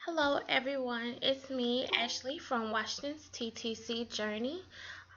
Hello, everyone. It's me, Ashley, from Washington's TTC Journey.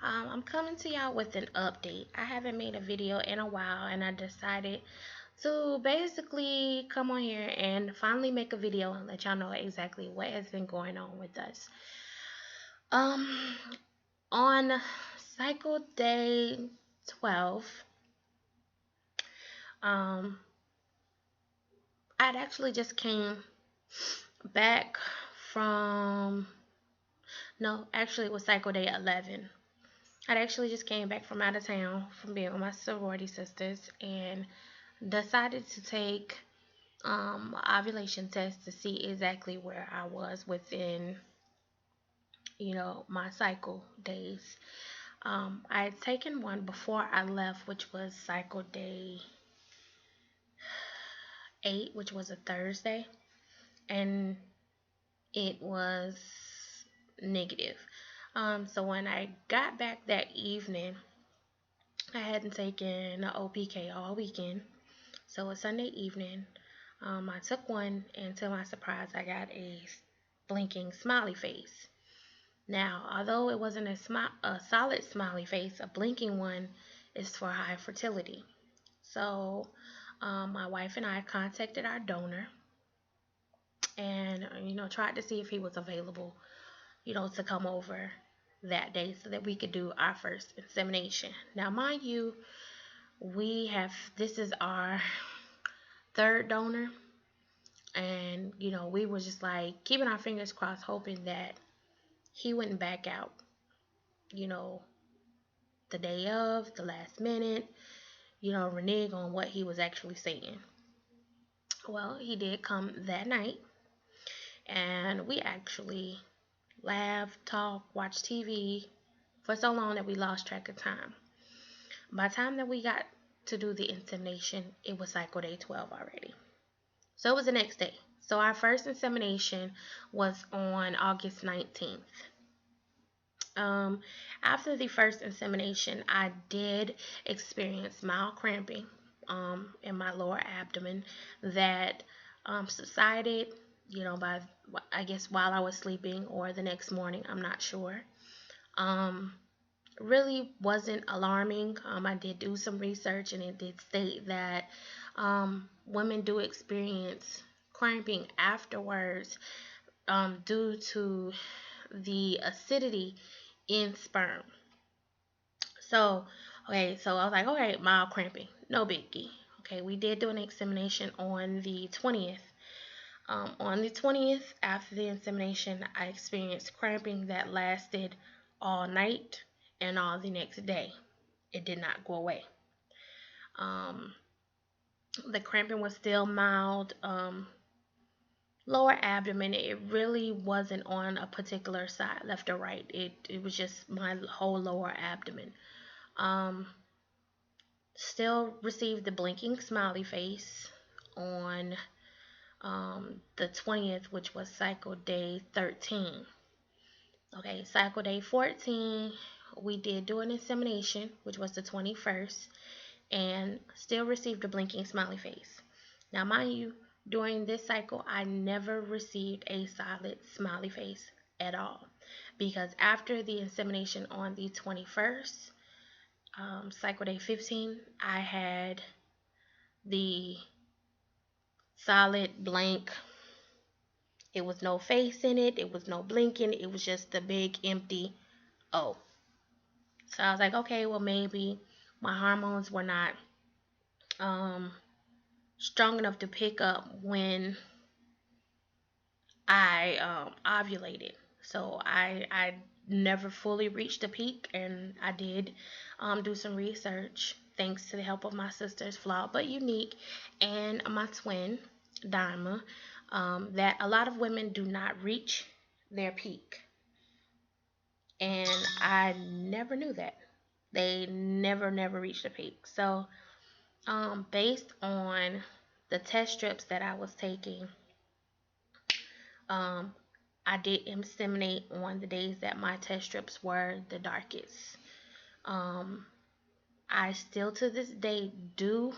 I'm coming to y'all with an update. I haven't made a video in a while, and I decided to basically come on here and finally make a video and let y'all know exactly what has been going on with us. Um, on cycle day 12, um, I'd actually just came back from no, actually it was cycle day 11. I actually just came back from out of town from being with my sorority sisters and decided to take ovulation test to see exactly where I was within, my cycle days. I had taken one before I left, which was cycle day 8, which was a Thursday, and it was negative. So when I got back that evening, I hadn't taken an OPK all weekend. So a Sunday evening, I took one, and to my surprise, I got a blinking smiley face. Now, although it wasn't a solid smiley face, a blinking one is for high fertility. So, my wife and I contacted our donor and, tried to see if he was available, to come over that day so that we could do our first insemination. Now, mind you, this is our third donor, and we were just like keeping our fingers crossed, hoping that he wouldn't back out, you know the day of, the last minute, renege on what he was actually saying. Well, he did come that night, and we actually laughed, talked, watched TV for so long that we lost track of time. By the time that we got to do the insemination, it was cycle day 12 already. So it was the next day. So our first insemination was on August 19th. Um, After the first insemination, I did experience mild cramping in my lower abdomen that subsided, by I guess while I was sleeping or the next morning. I'm not sure. Um, really wasn't alarming. I did do some research, and it did state that women do experience cramping afterwards due to the acidity in sperm. So, okay, so I was like, okay, mild cramping, no biggie. Okay, we did do an examination on the 20th. On the 20th, after the insemination, I experienced cramping that lasted all night and all the next day. It did not go away. Um, the cramping was still mild. Lower abdomen, it really wasn't on a particular side, left or right. It was just my whole lower abdomen. Um, Still received the blinking smiley face on the 20th, which was cycle day 13. Okay, cycle day 14, we did do an insemination, which was the 21st, and still received a blinking smiley face. Now, mind you, during this cycle, I never received a solid smiley face at all, because after the insemination on the 21st, cycle day 15, I had the solid blank. It was no face in it. It was no blinking. It was just the big empty O. So I was like, okay, well, maybe my hormones were not um, strong enough to pick up when I ovulated. So I never fully reached a peak, and I did do some research thanks to the help of my sisters, Flawed but Unique, and my twin, Dima, that a lot of women do not reach their peak. And I never knew that. They never reached a peak. So, based on the test strips that I was taking, um, I did inseminate on the days that my test strips were the darkest. Um, I still to this day do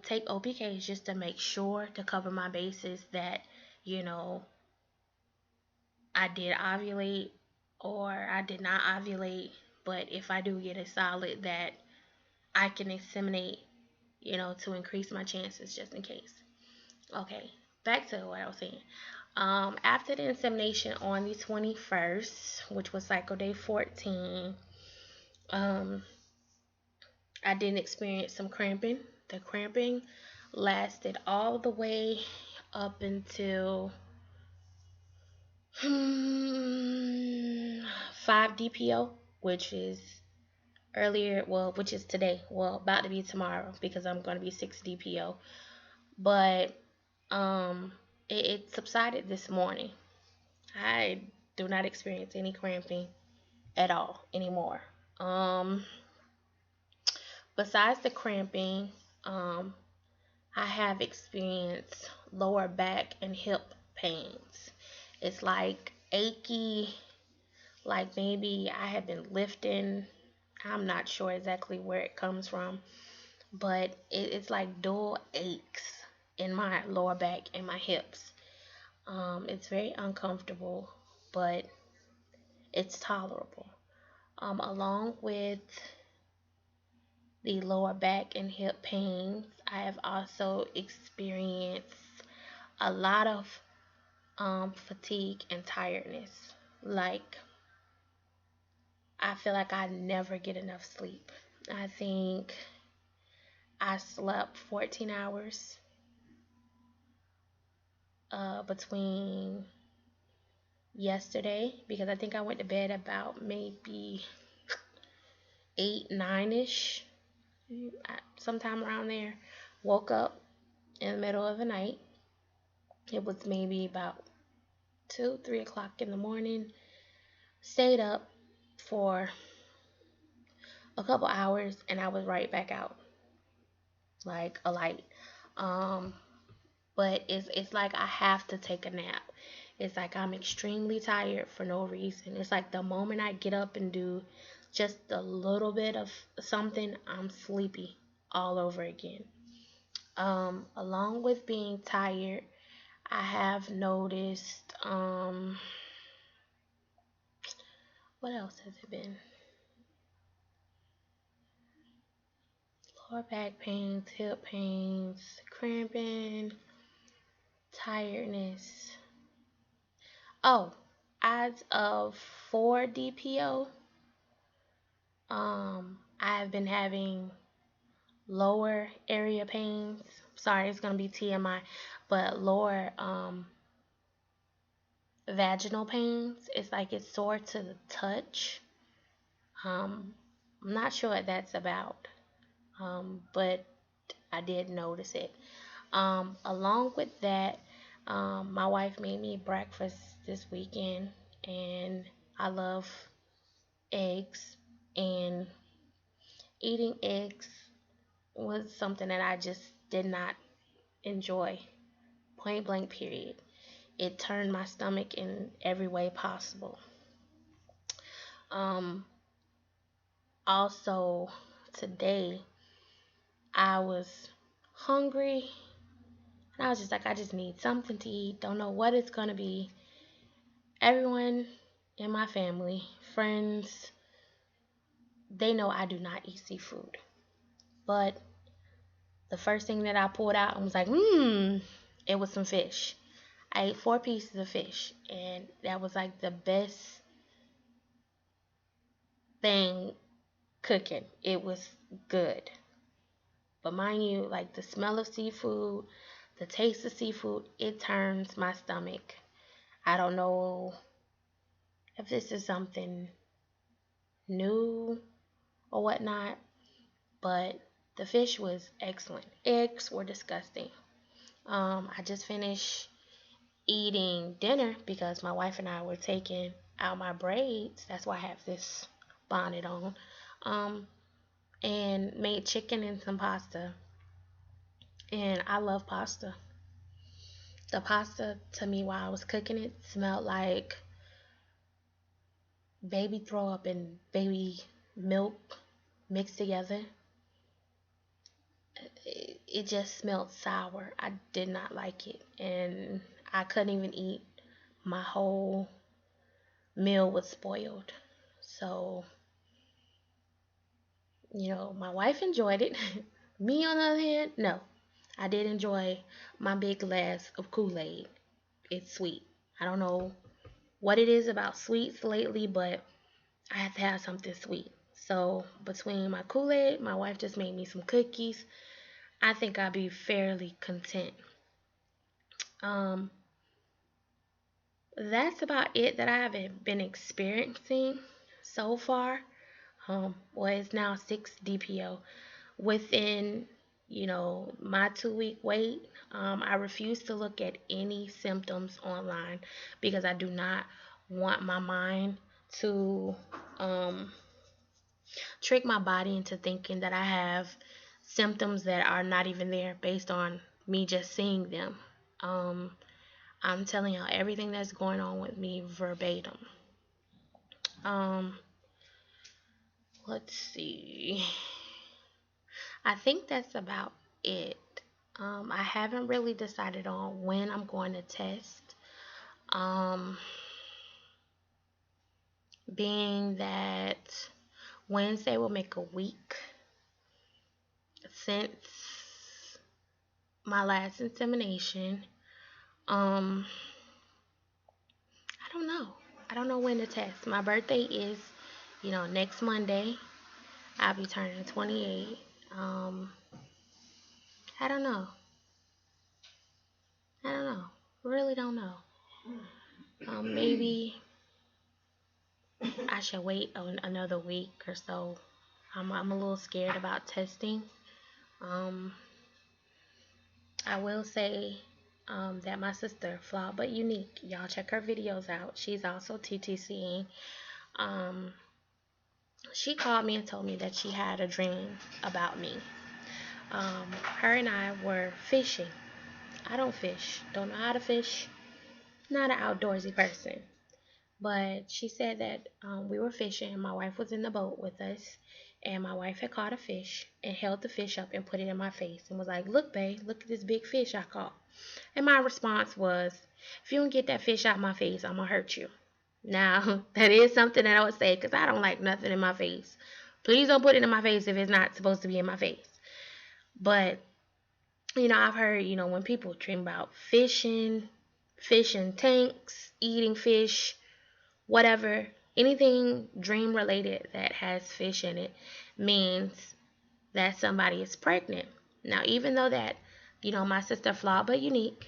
take OPKs just to make sure, to cover my bases, that you know, I did ovulate or I did not ovulate, but if I do get a solid, that I can inseminate, to increase my chances just in case. Okay, back to what I was saying. After the insemination on the 21st, which was cycle day 14, um, I did experience some cramping. The cramping lasted all the way up until 5 DPO, which is which is today. Well, about to be tomorrow because I'm going to be 6 DPO. But it subsided this morning. I do not experience any cramping at all anymore. Besides the cramping, I have experienced lower back and hip pains. It's like achy, like maybe I have been lifting. I'm not sure exactly where it comes from, but it's like dual aches in my lower back and my hips. It's very uncomfortable, but it's tolerable. Along with the lower back and hip pains, I have also experienced a lot of fatigue and tiredness. Like, I feel like I never get enough sleep. I think I slept 14 hours between yesterday because I think I went to bed about maybe 8, 9-ish, sometime around there. Woke up in the middle of the night. It was maybe about 2, 3 o'clock in the morning. Stayed up for a couple hours and I was right back out like a light. But it's like I have to take a nap. It's like I'm extremely tired for no reason. It's like the moment I get up and do just a little bit of something, I'm sleepy all over again. Along with being tired, I have noticed, what else has it been? Lower back pains, hip pains, cramping, tiredness. Oh, as of 4 DPO, I've been having lower area pains. Sorry, it's gonna be TMI, but lower vaginal pains. It's like it's sore to the touch. I'm not sure what that's about, but I did notice it. Along with that, my wife made me breakfast this weekend, and I love eggs, and eating eggs was something that I just did not enjoy. Point blank, period. It turned my stomach in every way possible. Um, Also, today I was hungry, and I was just like, I just need something to eat. Don't know what it's gonna be. Everyone in my family, friends, they know I do not eat seafood. But the first thing that I pulled out and was like, it was some fish. I ate 4 pieces of fish, and that was like the best thing cooking. It was good. But mind you, like the smell of seafood, the taste of seafood, it turns my stomach. I don't know if this is something new or whatnot, but the fish was excellent. Eggs were disgusting. I just finished eating dinner because my wife and I were taking out my braids. That's why I have this bonnet on. And made chicken and some pasta. And I love pasta. The pasta to me while I was cooking it smelled like baby throw up and baby milk mixed together. It just smelled sour. I did not like it. And I couldn't even eat. My whole meal was spoiled. So, my wife enjoyed it. Me, on the other hand, no. I did enjoy my big glass of Kool-Aid. It's sweet. I don't know what it is about sweets lately, but I have to have something sweet. So, between my Kool-Aid, my wife just made me some cookies. I think I'll be fairly content. Um, that's about it that I haven't been experiencing so far. Well, it's now 6 DPO. Within, my 2 week wait, I refuse to look at any symptoms online because I do not want my mind to um, trick my body into thinking that I have symptoms that are not even there based on me just seeing them. Um, I'm telling y'all everything that's going on with me verbatim. Um, let's see. I think that's about it. I haven't really decided on when I'm going to test. Um, being that Wednesday will make a week since my last insemination. Um, I don't know. I don't know when to test. My birthday is, next Monday. I'll be turning 28. I don't know. I don't know. Really don't know. Maybe I should wait another week or so. I'm a little scared about testing. Um, I will say that my sister, Flawed But Unique, y'all check her videos out. She's also TTCing. Um, she called me and told me that she had a dream about me. Her and I were fishing. I don't fish. Don't know how to fish. Not an outdoorsy person. But she said that we were fishing and my wife was in the boat with us. And my wife had caught a fish and held the fish up and put it in my face and was like, "Look, babe, look at this big fish I caught." And my response was, "If you don't get that fish out my face, I'm going to hurt you." Now, that is something that I would say because I don't like nothing in my face. Please don't put it in my face if it's not supposed to be in my face. But, I've heard, when people dream about fishing tanks, eating fish, whatever, anything dream related that has fish in it means that somebody is pregnant. Now, even though that, my sister Flawed But Unique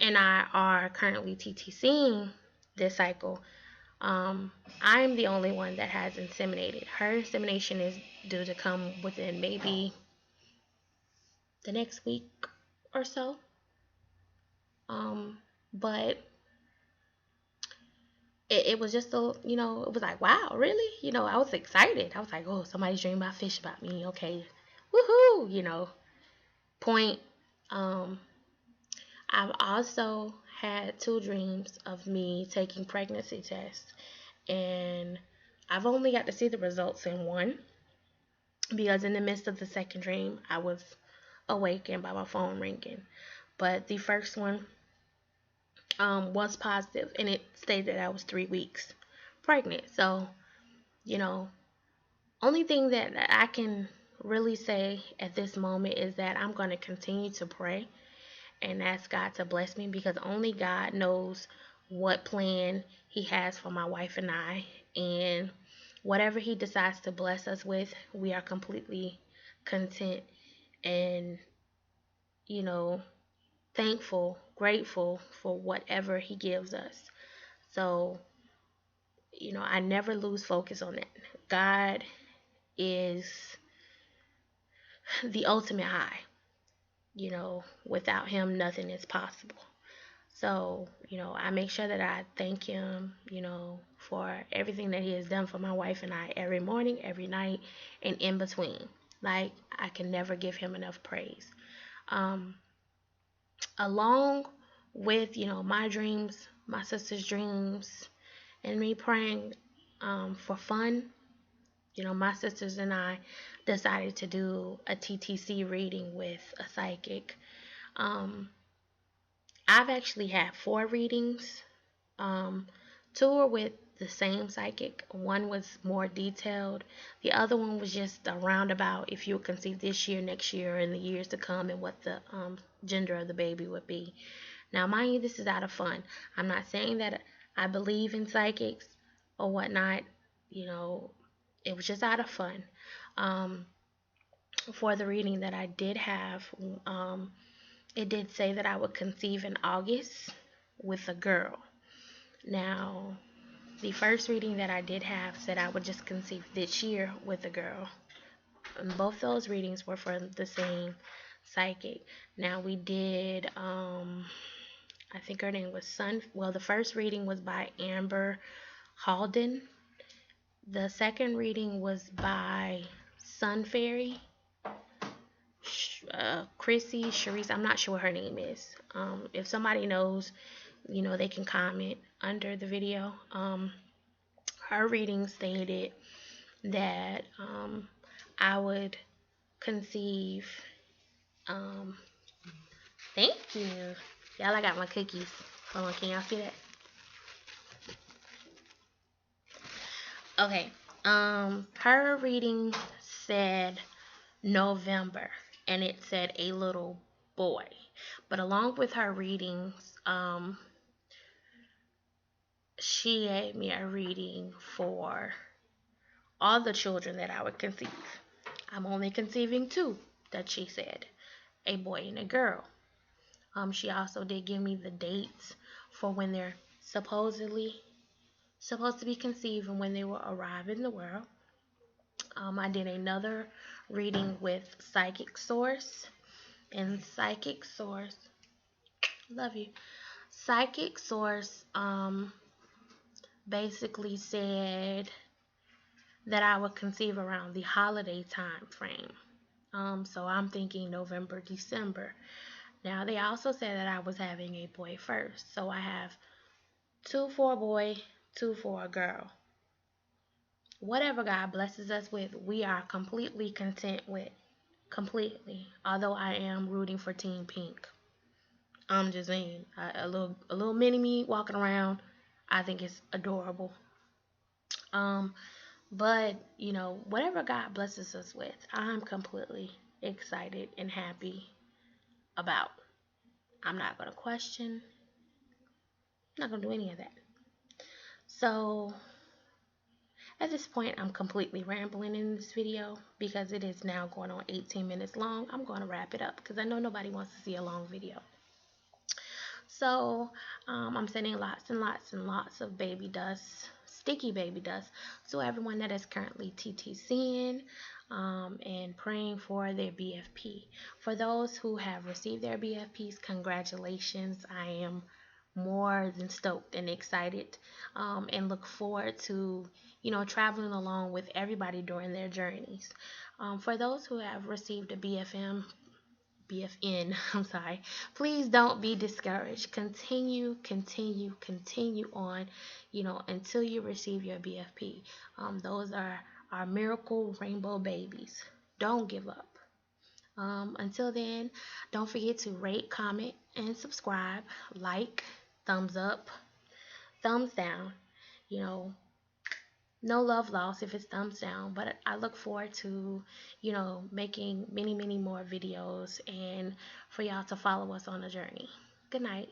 and I are currently TTCing this cycle, I'm the only one that has inseminated. Her insemination is due to come within maybe the next week or so. But it was just it was like, wow, really? I was excited. I was like, oh, somebody's dreaming about fish about me. Okay, woohoo, point. Um, I've also had 2 dreams of me taking pregnancy tests, and I've only got to see the results in one because in the midst of the second dream, I was awakened by my phone ringing. But the first one was positive, and it stated that I was 3 weeks pregnant. So, you know, only thing that I can really say at this moment is that I'm going to continue to pray and ask God to bless me because only God knows what plan He has for my wife and I. And whatever He decides to bless us with, we are completely content and, you know, thankful, grateful for whatever He gives us. So, I never lose focus on that. God is the ultimate high. Without Him, nothing is possible. So, I make sure that I thank Him, for everything that He has done for my wife and I every morning, every night, and in between. Like, I can never give Him enough praise. Um, Along with, my dreams, my sister's dreams, and me praying for fun, my sisters and I decided to do a TTC reading with a psychic. Um, I've actually had 4 readings. Um, 2 were with the same psychic. One was more detailed. The other one was just a roundabout if you would conceive this year, next year, and the years to come, and what the gender of the baby would be. Now, mind you, this is out of fun. I'm not saying that I believe in psychics or whatnot. You know, it was just out of fun. Um, for the reading that I did have, um, it did say that I would conceive in August with a girl. Now, the first reading that I did have said I would just conceive this year with a girl. And both those readings were from the same psychic. Now, we did, I think her name was well, the first reading was by Amber Halden. The second reading was by Sun Fairy. Chrissy, Sharice, I'm not sure what her name is. If somebody knows, they can comment under the video. Her reading stated that I would conceive. Um, Thank you. Y'all, I got my cookies. Hold on, can y'all see that? Okay. Her reading said November, and it said a little boy. But along with her readings, she gave me a reading for all the children that I would conceive. I'm only conceiving 2, that she said, a boy and a girl. She also did give me the dates for when they're supposedly supposed to be conceived and when they will arrive in the world. I did another reading with Psychic Source, and Psychic Source, love you. Psychic Source basically said that I would conceive around the holiday time frame. So I'm thinking November, December. Now, they also said that I was having a boy first. So I have 2 for a boy, 2 for a girl. Whatever God blesses us with, we are completely content with. Completely. Although I am rooting for Team Pink. I'm just saying, a little mini me walking around, I think it's adorable. But whatever God blesses us with, I'm completely excited and happy about. I'm not gonna question. I'm not gonna do any of that. So at this point, I'm completely rambling in this video because it is now going on 18 minutes long. I'm going to wrap it up because I know nobody wants to see a long video. So I'm sending lots and lots and lots of baby dust, sticky baby dust, to everyone that is currently TTCing and praying for their BFP. For those who have received their BFPs, congratulations. I am more than stoked and excited and look forward to traveling along with everybody during their journeys. For those who have received a BFN, I'm sorry, please don't be discouraged. Continue on, until you receive your BFP. Those are our miracle rainbow babies. Don't give up. Until then, don't forget to rate, comment, and subscribe. Like, thumbs up, thumbs down. No love lost if it's thumbs down, but I look forward to, making many more videos and for y'all to follow us on the journey. Good night.